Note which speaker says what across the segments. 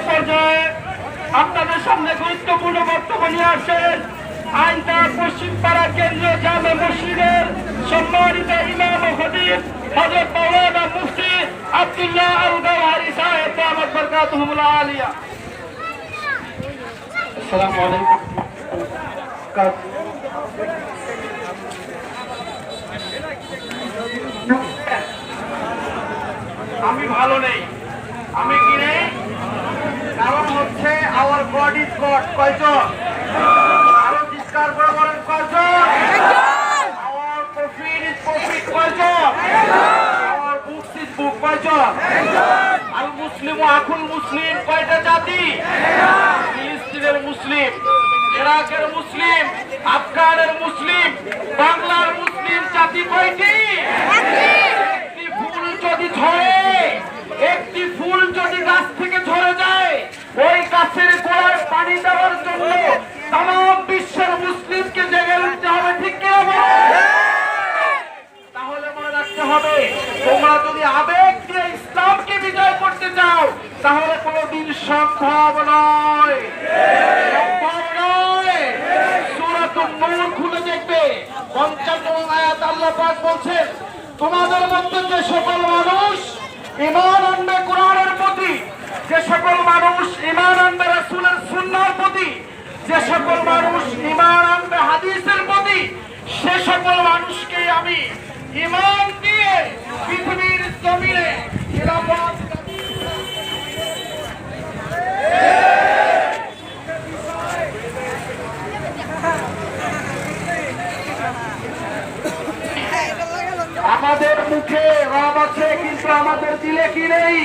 Speaker 1: পর্যায়ে আপনাদের সামনে গুরুত্বপূর্ণ বক্তব্য নিয়ে আসেন আইনটা পশ্চিমপাড়া কেন্দ্রীয় জামে মসজিদের সম্মানিত ইমাম ও খতিব হযরত মাওলানা মুফতি আব্দুল্লাহ আল গাওহারি সাহেব দামাত বরকাতুহুল আলিয়া। আসসালামু আলাইকুম। আমি ভালো নেই, আমি কি নেই, কারণ হচ্ছে আওয়ার গড ইজ গড। কয়জন? আরো চিৎকার করে বলেন কয়জন? Our profit is profit. কয়জন? Our books is book. কয়জন? আল মুসলিম ও আখুল মুসলিম কয়টা জাতি? ফিলিস্তিনের মুসলিম, ইরাকের মুসলিম, আফগানের মুসলিম, বাংলার মুসলিম জাতি কয়টি? একটি ফুল যদি ঝরে, একটি ফুল যদি গাছ থেকে ঝরে যায়, ওই গাছের গোড়ায় পানি দেওয়ার জন্য তাম বিশ্বের মুসলিমকে জেগে উঠতে হবে। ঠিক কিনা বলেন? তাহলে মনে রাখতে হবে, তোমরা যদি আবেগ দিয়ে ইসলামকে বিজয় করতে চাও তাহলে কোনদিন সম্ভব নয়, সম্ভব নয়। সূরাতুন নূর খুলে দেখবে ৫৫ আয়াত আল্লাহ পাক বলছেন, তোমাদের মধ্যে যে সকল মানুষ ঈমান আনবে কোরআনের প্রতি, যে সকল মানুষ ঈমান আনবে রাসূলের সুন্নাহর প্রতি, যে সকল মানুষ ঈমান আনবে হাদিসের প্রতি, সে সকল মানুষকে আমি ঈমান দিয়ে পৃথিবীর জমিনে খিলাফত আমাদের মুখে রব আছে কিন্তু আমাদের দিলে কি নেই।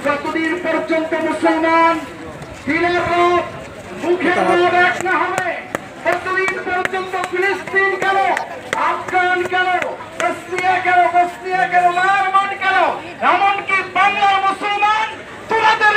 Speaker 1: যতদিন পর্যন্ত মুসলমান দিলের রব মুখের রব এক না হবে, ততদিন পর্যন্ত ফিলিস্তিন কেন, আফগান কেন, বসনিয়া কেন, মায়ানমার কেন, এমনকি বাংলার মুসলমান তোমাদের